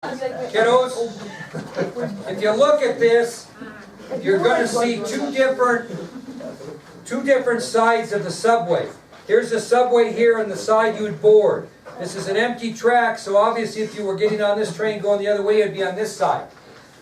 Kiddos, if you look at this, you're going to see two different sides of the subway. Here's the subway here and the side you'd board. This is an empty track, so obviously if you were getting on this train going the other way, it'd be on this side.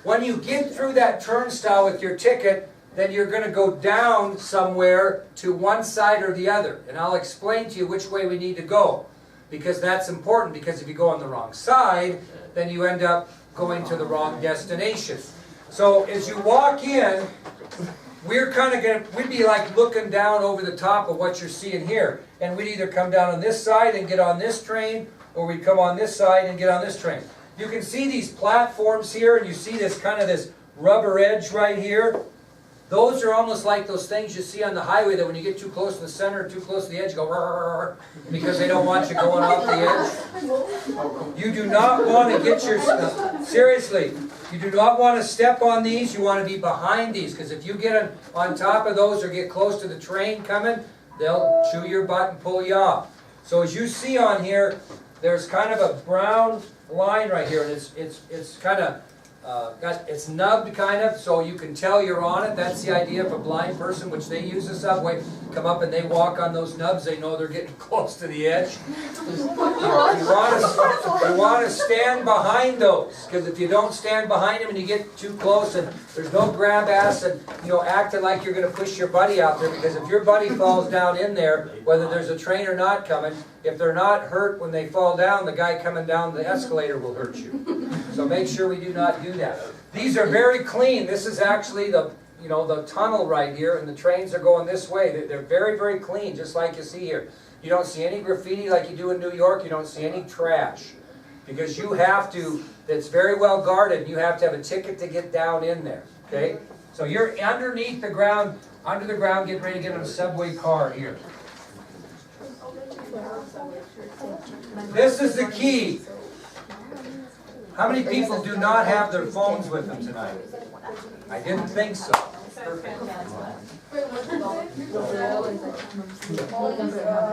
When you get through that turnstile with your ticket, then you're going to go down somewhere to one side or the other. And I'll explain to you which way we need to go. Because that's important, because if you go on the wrong side, then you end up going to the wrong destination. So as you walk in, we're kind of going to, we'd be like looking down over the top of what you're seeing here. And we'd either come down on this side and get on this train, or we'd come on this side and get on this train. You can see these platforms here, and you see this kind of this rubber edge right here. Those are almost like those things you see on the highway that when you get too close to the center, too close to the edge, you go rrr, because they don't want you going off the edge. You do not want to get your, seriously, you do not want to step on these. You want to be behind these, because if you get on top of those or get close to the train coming, they'll chew your butt and pull you off. So as you see on here, there's kind of a brown line right here, and it's kind of it's nubbed kind of, so you can tell you're on it. That's the idea of a blind person, which they use the subway. Come up and they walk on those nubs, they know they're getting close to the edge. You want to stand behind those, because if you don't stand behind them and you get too close and there's no grab ass and acting like you're going to push your buddy out there, because if your buddy falls down in there, whether there's a train or not coming, if they're not hurt when they fall down, the guy coming down the escalator will hurt you. So make sure we do not do that. These are very clean. This is actually the tunnel right here, and the trains are going this way. They're very, very clean, just like you see here. You don't see any graffiti like you do in New York. You don't see any trash. Because you have to, it's very well guarded. You have to have a ticket to get down in there. Okay? So you're underneath the ground, under the ground, getting ready to get on a subway car here. This is the key. How many people do not have their phones with them tonight? I didn't think so.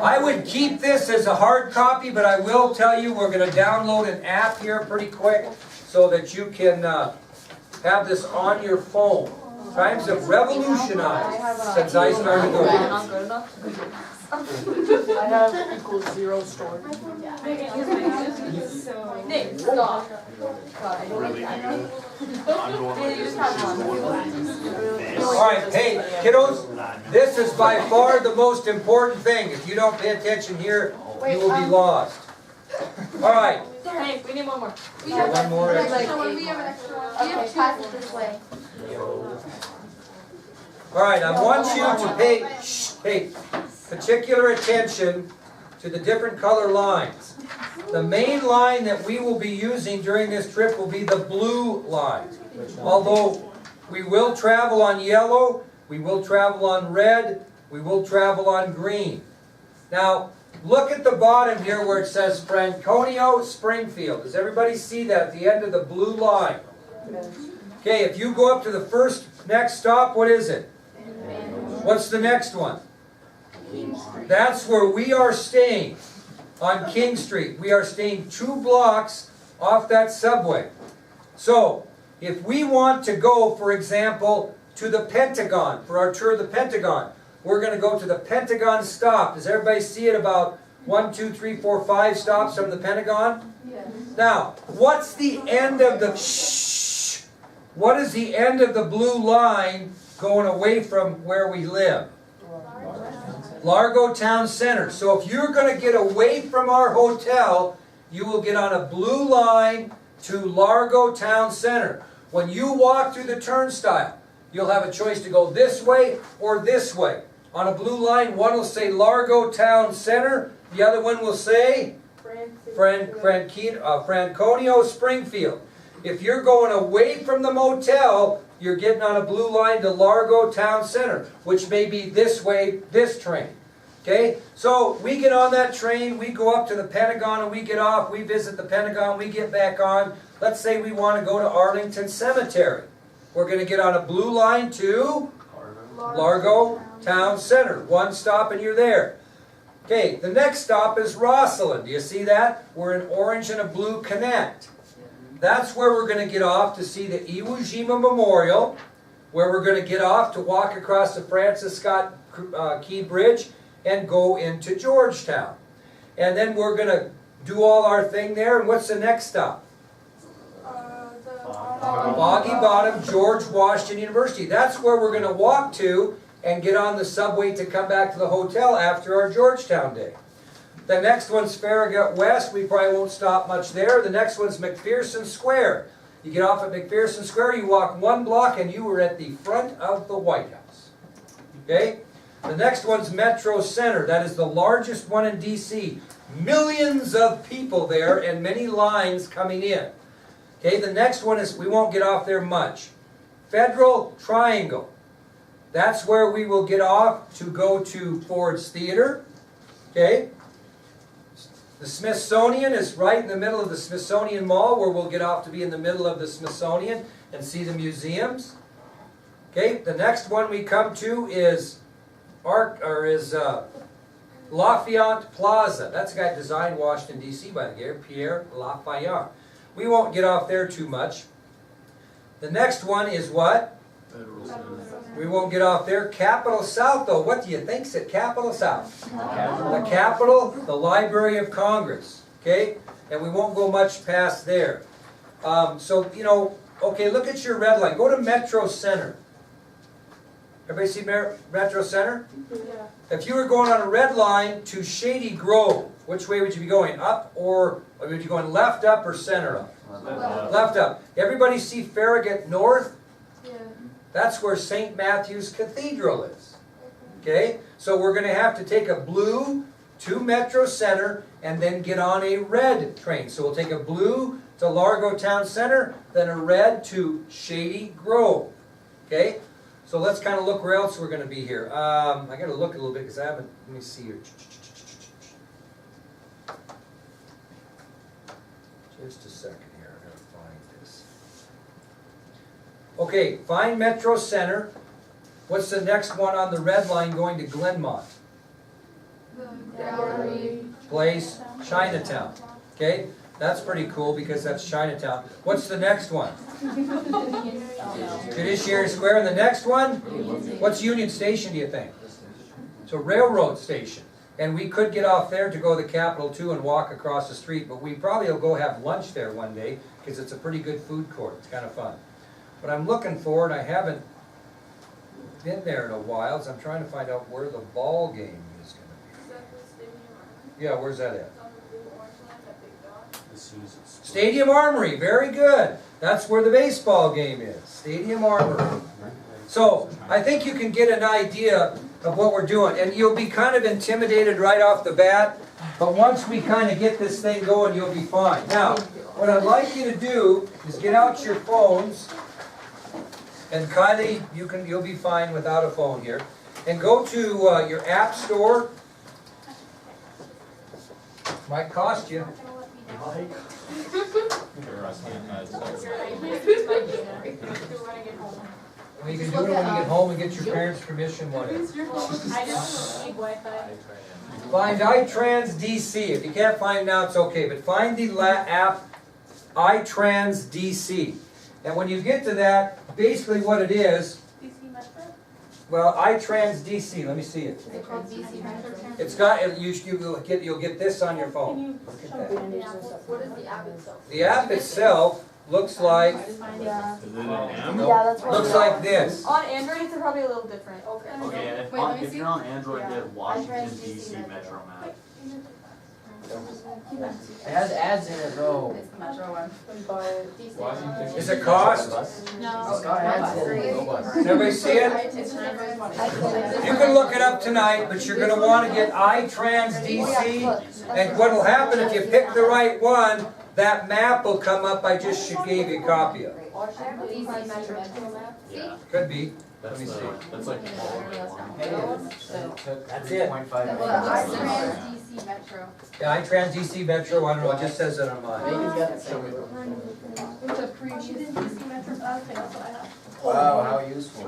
I would keep this as a hard copy, but I will tell you we're going to download an app here pretty quick so that you can have this on your phone. Times have revolutionized since I started doing it. I have equals 0 stored. Nick, stop. Alright, hey, kiddos, this is by far the most important thing. If you don't pay attention here, you will be lost. Alright. Hey, we need one more. We have one more. We have an extra one. Okay, pass it this way. Alright, I want you to pay particular attention to the different color lines. The main line that we will be using during this trip will be the blue line. Although we will travel on yellow, we will travel on red, we will travel on green. Now, look at the bottom here where it says Franconia, Springfield. Does everybody see that at the end of the blue line? Okay, if you go up to the next stop, what is it? What's the next one? That's where we are staying, on King Street. We are staying 2 blocks off that subway. So, if we want to go, for example, to the Pentagon, for our tour of the Pentagon, we're going to go to the Pentagon stop. Does everybody see it about 1, 2, 3, 4, 5 stops from the Pentagon? Yes. Now, what's the end of the what is the end of the blue line going away from where we live? Largo Town Center. So if you're going to get away from our hotel, you will get on a blue line to Largo Town Center. When you walk through the turnstile, you'll have a choice to go this way or this way. On a blue line, one will say Largo Town Center, the other one will say Franconia, Springfield. If you're going away from the motel, you're getting on a blue line to Largo Town Center, which may be this way, this train. Okay? So we get on that train, we go up to the Pentagon and we get off, we visit the Pentagon, we get back on. Let's say we want to go to Arlington Cemetery. We're going to get on a blue line to Largo Town Center. 1 stop and you're there. Okay, the next stop is Rosslyn. Do you see that? We're in orange and a blue connect. that's where we're going to get off to see the Iwo Jima Memorial, where we're going to get off to walk across the Francis Scott Key Bridge and go into Georgetown. And then we're going to do all our thing there. And what's the next stop? Boggy Bottom, George Washington University. That's where we're going to walk to and get on the subway to come back to the hotel after our Georgetown day. The next one's Farragut West. We probably won't stop much there. The next one's McPherson Square. You get off at McPherson Square, you walk 1 block, and you are at the front of the White House. Okay? The next one's Metro Center. That is the largest one in D.C. Millions of people there and many lines coming in. Okay, the next one is, we won't get off there much. Federal Triangle. That's where we will get off to go to Ford's Theater. Okay? The Smithsonian is right in the middle of the Smithsonian Mall, where we'll get off to be in the middle of the Smithsonian and see the museums. Okay, the next one we come to is Lafayette Plaza. That's a guy that designed Washington, D.C. by the way, Pierre Lafayette. We won't get off there too much. The next one is what? Federal Center. We won't get off there. Capitol South, though. What do you think's at Capitol South? The Capitol, the Library of Congress. Okay? And we won't go much past there. So, you know, okay, look at your red line. Go to Metro Center. Everybody see Metro Center? Yeah. If you were going on a red line to Shady Grove, which way would you be going? Up or would you be going left, up, or center up? Left up. Everybody see Farragut North? Yeah. That's where St. Matthew's Cathedral is. Okay? So we're going to have to take a blue to Metro Center and then get on a red train. So we'll take a blue to Largo Town Center, then a red to Shady Grove. Okay? So let's kind of look where else we're going to be here. I got to look a little bit because I haven't, let me see here. Just a second here, I gotta find this. Okay, find Metro Center. What's the next one on the red line going to Glenmont? Place, Chinatown. Okay, that's pretty cool because that's Chinatown. What's the next one? Judiciary Square. And the next one? What's Union Station, do you think? It's a railroad station. And we could get off there to go to the Capitol too and walk across the street, but we probably will go have lunch there one day because it's a pretty good food court. It's kind of fun. But I'm looking for, and I haven't been there in a while, so I'm trying to find out where the ball game is going to be. Yeah, where's that at? Stadium Armory, very good. That's where the baseball game is. Stadium Armory. So, I think you can get an idea of what we're doing. And you'll be kind of intimidated right off the bat, but once we kind of get this thing going, you'll be fine. Now, what I'd like you to do is get out your phones, and Kylie, you'll be fine without a phone here, and go to your app store. Might cost you. Well, you can do it when you get home and get your parents' permission, whatever. I don't need Wi-Fi. Find iTrans DC. If you can't find it now, it's okay. But find the app iTrans DC. And when you get to that, basically what it is, well, iTrans DC. Let me see it. Is it called DC Metro? It's got. You'll get this on your phone. What is the app itself? The app itself looks like Yeah. Is it an M? That's what looks like this. On Android, it's probably a little different. Okay, Wait, let me if see. you're on Android, Yeah. get Washington iTrans DC DC Metro map. It has ads in it though. It's the Metro one. But Is it cost? No, It's got ads in it. No bus. Does everybody see it? It's never. You can look it up tonight, but you're going to want to get iTrans DC. And what will happen if you pick the right one, that map will come up I just gave you a copy of. DC Metro map. Yeah, Could be. Let me see. that's like That's it. 0.5 iTrans DC Metro. Yeah, iTrans DC Metro, I don't know, it just says it on mine. Megan's got it. Show me. It's a previous DC Metro. Okay, that's what I have. Wow, how useful.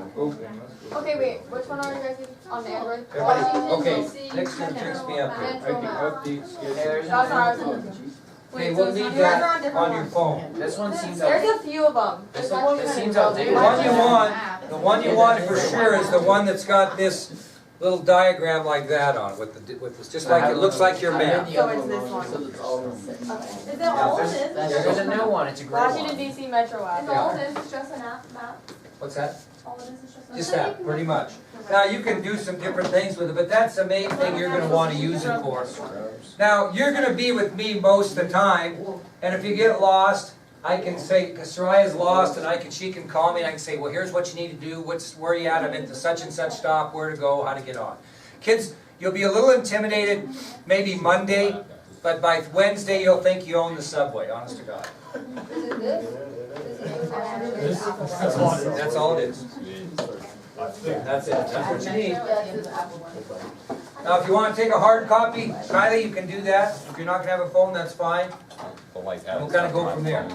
okay, wait. Which one are you guys using? On the Android? Everybody, Washington, okay, DC next one tricks me up here. Metro map. Hey, there's That's what I was thinking. Okay, we'll need You guys are that on different on your ones. phone. This one seems There's out. a few of them. This seems outdated. The one you want for sure is the one that's got this little diagram like that on, with this, just like, it looks like your map. So it's this one. Is it all this? There's a new one, it's a great Washington one. DC Metro app. Is all this is just an app map? What's that? All of this is just an app? Just that, pretty much. Now, you can do some different things with it, but that's the main thing you're gonna wanna use it for. Now, you're gonna be with me most of the time, and if you get lost, I can say, Soraya's lost, and she can call me, and I can say, well, here's what you need to do, where you at, I'm at the such and such stop, where to go, how to get on. Kids, you'll be a little intimidated, maybe Monday, but by Wednesday, you'll think you own the subway, honest to God. That's all it is. That's it, that's what you need. Now, if you want to take a hard copy, Kylie, you can do that. If you're not going to have a phone, that's fine. And we'll kind of go from there.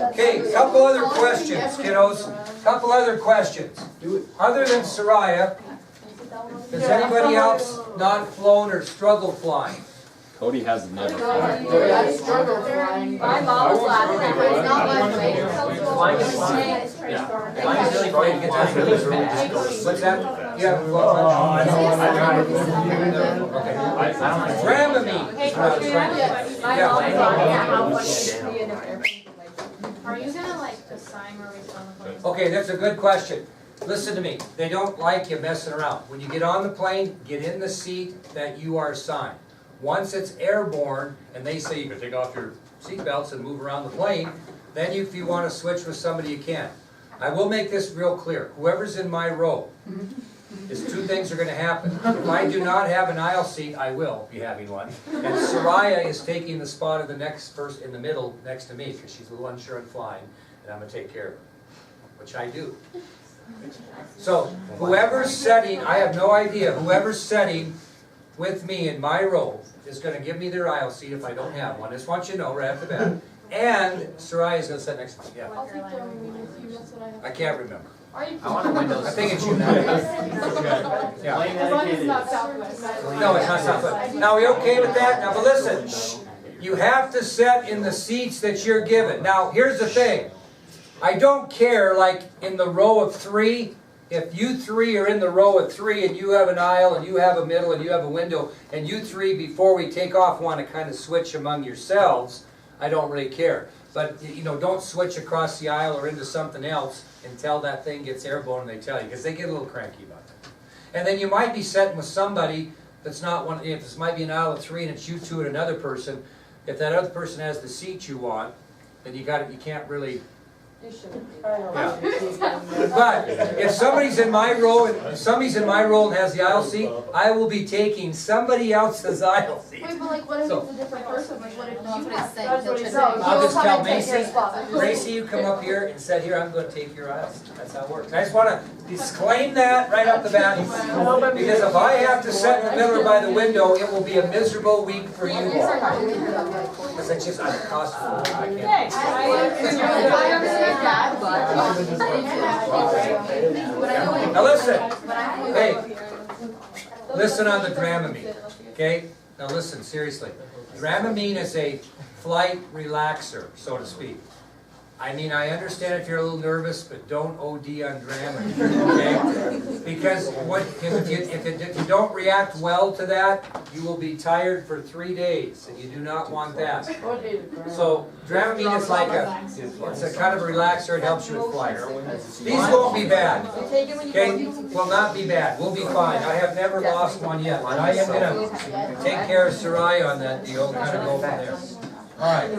Okay, couple other questions, kiddos. Couple other questions. Other than Soraya, has anybody else not flown or struggled flying? Cody has never. My mom was laughing at her. It's not much, right? Flying is fun. Flying is really fun. It gets really fast. What's that? You haven't flown much? Okay. Dramamine. Hey, is what I was trying to say. my Yeah. mom was laughing at how funny it would be in an airplane. Are you gonna like assign where we sit on the plane? Okay, that's a good question. Listen to me. They don't like you messing around. When you get on the plane, get in the seat that you are assigned. Once it's airborne, and they say you can take off your seatbelts and move around the plane, then if you want to switch with somebody, you can. I will make this real clear. Whoever's in my row, is two things are going to happen. If I do not have an aisle seat, I will be having one. And Soraya is taking the spot of the next person in the middle next to me, because she's a little unsure on flying, and I'm going to take care of her, which I do. So, whoever's setting, I have no idea, whoever's setting with me in my row is going to give me their aisle seat if I don't have one. I just want you to know right off the bat. And Soraya's going to sit next to me. Yeah. I'll take Dramamine with you, that's what I have. I can't remember. Are you? I want a Windows. I think it's you now. Yeah. As long as it's not Southwest. No, it's not Southwest. Now, are we okay with that? Now, but listen, you have to set in the seats that you're given. Now, here's the thing. I don't care, like, in the row of three, if you three are in the row of three and you have an aisle and you have a middle and you have a window, and you three, before we take off, want to kind of switch among yourselves, I don't really care. But, you know, don't switch across the aisle or into something else until that thing gets airborne and they tell you, because they get a little cranky about that. And then you might be sitting with somebody that's not one, if this might be an aisle of three and it's you two and another person, if that other person has the seat you want, then you can't really. You shouldn't. Yeah. But if somebody's in my row and has the aisle seat, I will be taking somebody else's aisle seat. Wait, but like, what if So- it's a different person? Like, what if That's you what he's have? saying. That's what He'll he's check saying. it. I'll just tell He'll come and take your Macy, spot. Gracie, you come up here and sit here, I'm going to take your aisle seat. That's how it works. I just want to disclaim that right off the bat, because if I have to sit in the middle or by the window, it will be a miserable week for you all. Because it's just, I'm cost, I can't. Now listen, hey, listen on the Dramamine, okay? Now listen, seriously. Dramamine is a flight relaxer, so to speak. I mean, I understand if you're a little nervous, but don't OD on Dramamine, okay? Because if you don't react well to that, you will be tired for 3 days, and you do not want that. So Dramamine is like it's a kind of a relaxer. It helps you with flight. These won't be bad, okay? Will not be bad. We'll be fine. I have never lost one yet, but I am gonna take care of Soraya on that deal. Kind of go from there. All right.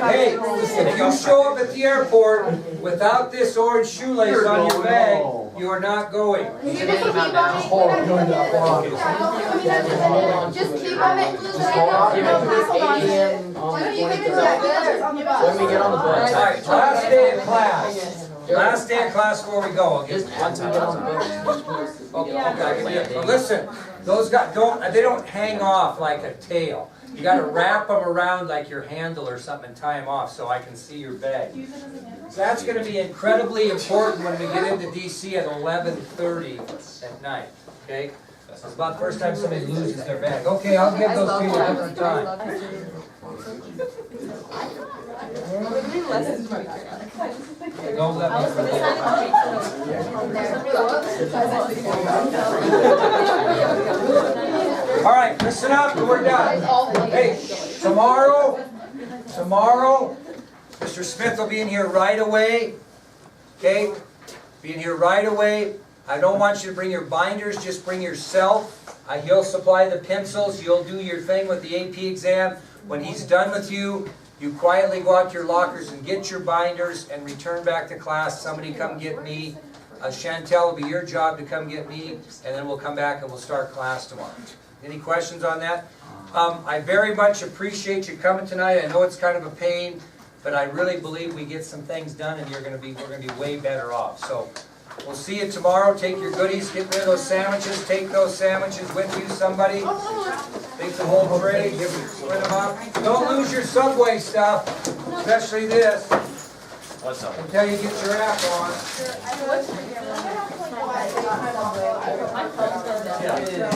Hey, if you show up at the airport without this orange shoelace on your bag, you are not going. Just keep on it. When we get on the All bus. right, last day of class. Last day of class before we go. Just one time. Okay, but listen, those guys they don't hang off like a tail. You gotta wrap them around like your handle or something and tie them off so I can see your bag. So that's gonna be incredibly important when we get into DC at 11:30 at night, okay? It's about the first time somebody loses their bag. Okay, I'll give those to you a different time. Don't let me forget. All right, listen up, we're done. Hey, tomorrow, Mr. Smith will be in here right away, okay? Be in here right away. I don't want you to bring your binders, just bring yourself. He'll supply the pencils, you'll do your thing with the AP exam. When he's done with you, you quietly go out to your lockers and get your binders and return back to class. Somebody come get me. Chantel, will be your job to come get me, and then we'll come back and we'll start class tomorrow. Any questions on that? I very much appreciate you coming tonight. I know it's kind of a pain, but I really believe we get some things done and we're gonna be way better off. So we'll see you tomorrow. Take your goodies, get rid of those sandwiches, take those sandwiches with you, somebody. Take the whole tray, split them up. Don't lose your Subway stuff, especially this, until you get your app on. Yeah.